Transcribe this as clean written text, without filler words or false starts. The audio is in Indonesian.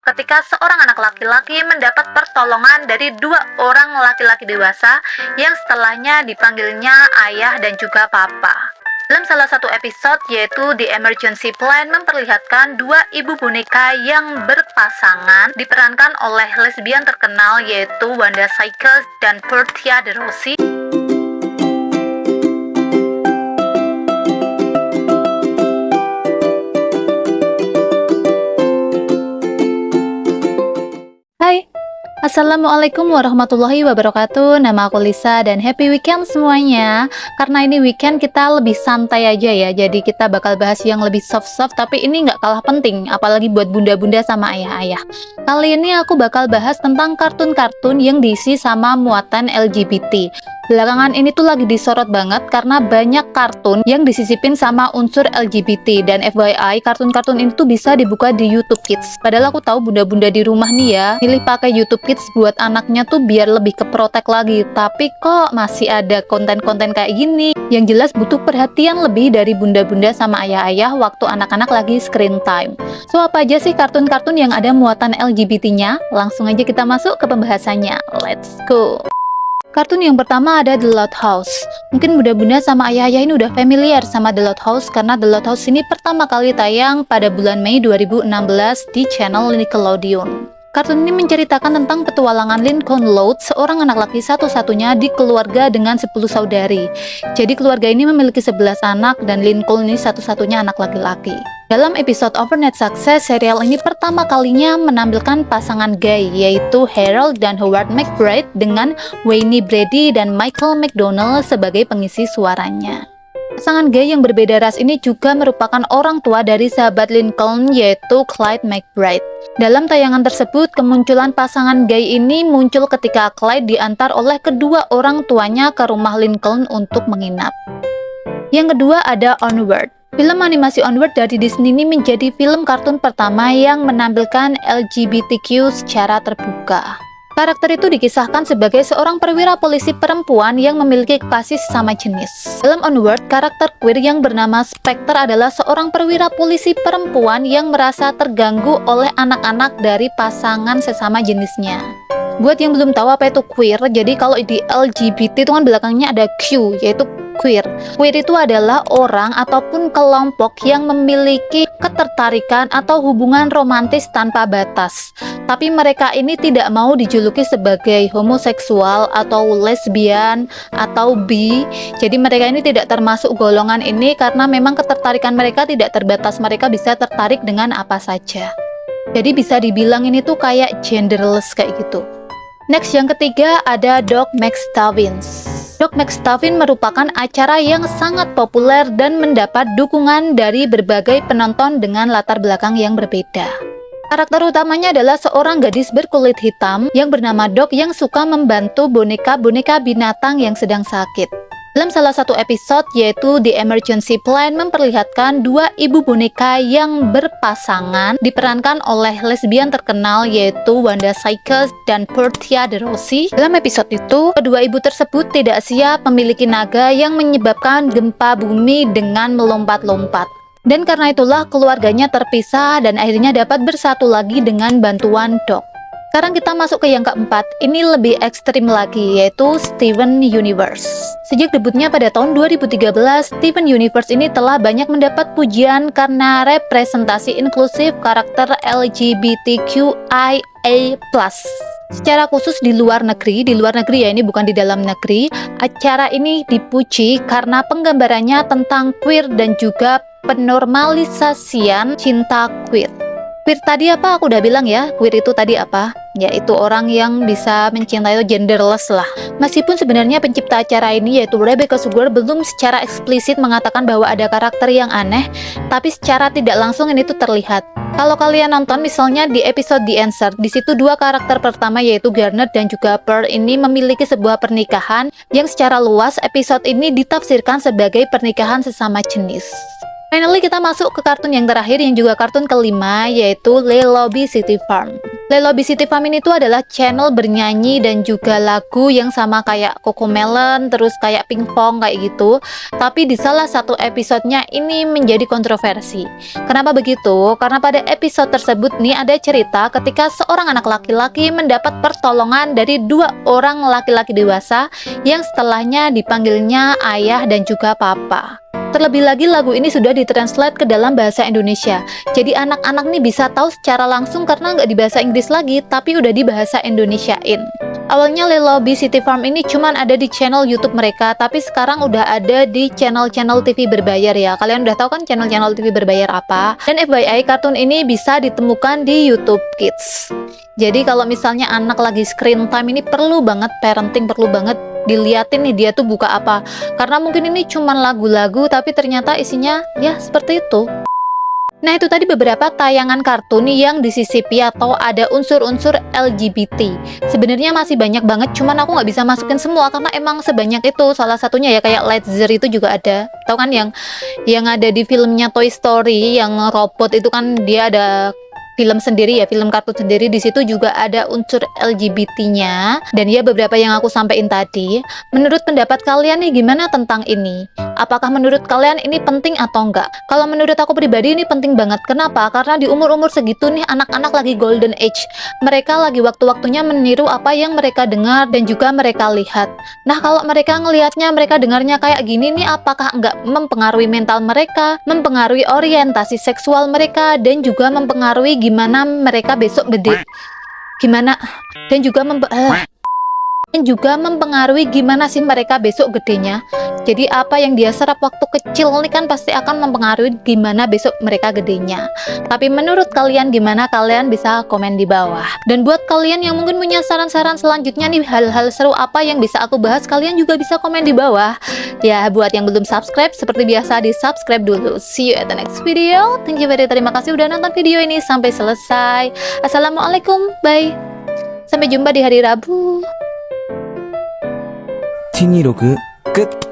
ketika seorang anak laki-laki mendapat pertolongan dari dua orang laki-laki dewasa yang setelahnya dipanggilnya ayah dan juga papa. Dalam salah satu episode yaitu The Emergency Plan memperlihatkan dua ibu boneka yang berpasangan diperankan oleh lesbian terkenal yaitu Wanda Sykes dan Portia de Rossi. Hai, Assalamualaikum warahmatullahi wabarakatuh. Nama aku Lisa dan happy weekend semuanya. Karena ini weekend kita lebih santai aja ya. Jadi kita bakal bahas yang lebih soft-soft, tapi ini nggak kalah penting, apalagi buat bunda-bunda sama ayah-ayah. Kali ini aku bakal bahas tentang kartun-kartun yang diisi sama muatan LGBT. Belakangan ini tuh lagi disorot banget karena banyak kartun yang disisipin sama unsur LGBT. Dan FYI, kartun-kartun ini tuh bisa dibuka di YouTube Kids. Padahal aku tahu bunda-bunda di rumah nih ya, milih pakai YouTube Kids buat anaknya tuh biar lebih keprotek lagi. Tapi kok masih ada konten-konten kayak gini? Yang jelas butuh perhatian lebih dari bunda-bunda sama ayah-ayah waktu anak-anak lagi screen time. So, apa aja sih kartun-kartun yang ada muatan LGBT-nya? Langsung aja kita masuk ke pembahasannya. Let's go! Kartun yang pertama ada The Loud House. Mungkin bunda-bunda sama ayah-ayah ini udah familiar sama The Loud House karena The Loud House ini pertama kali tayang pada bulan Mei 2016 di channel Nickelodeon. Kartun ini menceritakan tentang petualangan Lincoln Loud, seorang anak laki satu-satunya di keluarga dengan 10 saudari. Jadi keluarga ini memiliki 11 anak dan Lincoln ini satu-satunya anak laki-laki. Dalam episode Overnight Success, serial ini pertama kalinya menampilkan pasangan gay, yaitu Harold dan Howard McBride dengan Wayne Brady dan Michael McDonald sebagai pengisi suaranya. Pasangan gay yang berbeda ras ini juga merupakan orang tua dari sahabat Lincoln, yaitu Clyde McBride. Dalam tayangan tersebut, kemunculan pasangan gay ini muncul ketika Clyde diantar oleh kedua orang tuanya ke rumah Lincoln untuk menginap. Yang kedua ada Onward. Film animasi Onward dari Disney ini menjadi film kartun pertama yang menampilkan LGBTQ secara terbuka. Karakter itu dikisahkan sebagai seorang perwira polisi perempuan yang memiliki kekasih sesama jenis. Dalam Onward, karakter queer yang bernama Spectre adalah seorang perwira polisi perempuan yang merasa terganggu oleh anak-anak dari pasangan sesama jenisnya. Buat yang belum tahu apa itu queer, jadi kalau di LGBT itu kan belakangnya ada Q, yaitu queer. Queer itu adalah orang ataupun kelompok yang memiliki ketertarikan atau hubungan romantis tanpa batas. Tapi mereka ini tidak mau dijuluki sebagai homoseksual atau lesbian atau bi. Jadi mereka ini tidak termasuk golongan ini karena memang ketertarikan mereka tidak terbatas. Mereka bisa tertarik dengan apa saja. Jadi bisa dibilang ini tuh kayak genderless kayak gitu. Next, yang ketiga ada Doc McStuffins. Doc McStuffins merupakan acara yang sangat populer dan mendapat dukungan dari berbagai penonton dengan latar belakang yang berbeda. Karakter utamanya adalah seorang gadis berkulit hitam yang bernama Doc yang suka membantu boneka-boneka binatang yang sedang sakit. Dalam salah satu episode yaitu The Emergency Plan memperlihatkan dua ibu boneka yang berpasangan diperankan oleh lesbian terkenal yaitu Wanda Sykes dan Portia de Rossi. Dalam episode itu, kedua ibu tersebut tidak siap memiliki naga yang menyebabkan gempa bumi dengan melompat-lompat. Dan karena itulah keluarganya terpisah dan akhirnya dapat bersatu lagi dengan bantuan Doc. Sekarang kita masuk ke yang keempat, ini lebih ekstrim lagi, yaitu Steven Universe. Sejak debutnya pada tahun 2013, Steven Universe ini telah banyak mendapat pujian karena representasi inklusif karakter LGBTQIA+. Secara khusus di luar negeri ya, ini bukan di dalam negeri, acara ini dipuji karena penggambarannya tentang queer dan juga penormalisasian cinta queer. Queer tadi apa? Aku udah bilang ya, queer itu tadi apa? Yaitu orang yang bisa mencintai atau genderless lah. Meskipun sebenarnya pencipta acara ini yaitu Rebecca Sugar belum secara eksplisit mengatakan bahwa ada karakter yang aneh, tapi secara tidak langsung ini tuh terlihat. Kalau kalian nonton misalnya di episode The Answer, di situ dua karakter pertama yaitu Garnet dan juga Pearl ini memiliki sebuah pernikahan yang secara luas episode ini ditafsirkan sebagai pernikahan sesama jenis. Finally kita masuk ke kartun yang terakhir yang juga kartun kelima yaitu Lelobby City Farm. Lelobi City Farm ini tuh adalah channel bernyanyi dan juga lagu yang sama kayak Cocomelon, terus kayak Pinkfong kayak gitu. Tapi di salah satu episodenya ini menjadi kontroversi. Kenapa begitu? Karena pada episode tersebut nih ada cerita ketika seorang anak laki-laki mendapat pertolongan dari dua orang laki-laki dewasa yang setelahnya dipanggilnya ayah dan juga papa. Terlebih lagi lagu ini sudah ditranslate ke dalam bahasa Indonesia. Jadi anak-anak nih bisa tahu secara langsung karena nggak di bahasa Inggris lagi, tapi udah di bahasa Indonesiain. Awalnya Lelobi City Farm ini cuman ada di channel YouTube mereka, tapi sekarang udah ada di channel-channel TV berbayar ya. Kalian udah tahu kan channel-channel TV berbayar apa? Dan FYI, kartun ini bisa ditemukan di YouTube Kids. Jadi kalau misalnya anak lagi screen time ini perlu banget parenting, perlu banget diliatin nih dia tuh buka apa, karena mungkin ini cuman lagu-lagu tapi ternyata isinya ya seperti itu. Nah itu tadi beberapa tayangan kartun yang disisipi atau ada unsur-unsur LGBT. Sebenarnya masih banyak banget, cuman aku nggak bisa masukin semua karena emang sebanyak itu. Salah satunya ya kayak Lightyear itu juga ada. Tahu kan yang ada di filmnya Toy Story yang robot itu kan dia ada film sendiri ya, film kartun sendiri. Di situ juga ada unsur LGBT-nya. Dan ya beberapa yang aku sampaikan tadi. Menurut pendapat kalian nih gimana tentang ini? Apakah menurut kalian ini penting atau enggak? Kalau menurut aku pribadi ini penting banget. Kenapa? Karena di umur-umur segitu nih anak-anak lagi golden age. Mereka lagi waktu-waktunya meniru apa yang mereka dengar dan juga mereka lihat. Nah kalau mereka ngelihatnya, mereka dengarnya kayak gini nih, apakah enggak mempengaruhi mental mereka, mempengaruhi orientasi seksual mereka, dan juga mempengaruhi gimana mereka besok gede, gimana, dan juga mempengaruhi gimana sih mereka besok gedenya. Jadi apa yang dia serap waktu kecil ini kan pasti akan mempengaruhi gimana besok mereka gedenya. Tapi menurut kalian gimana? Kalian bisa komen di bawah. Dan buat kalian yang mungkin punya saran-saran selanjutnya nih, hal-hal seru apa yang bisa aku bahas, kalian juga bisa komen di bawah. Ya buat yang belum subscribe, seperti biasa di subscribe dulu. See you at the next video. Thank you very much. Terima kasih udah nonton video ini sampai selesai. Assalamualaikum, bye. Sampai jumpa di hari Rabu. 126끝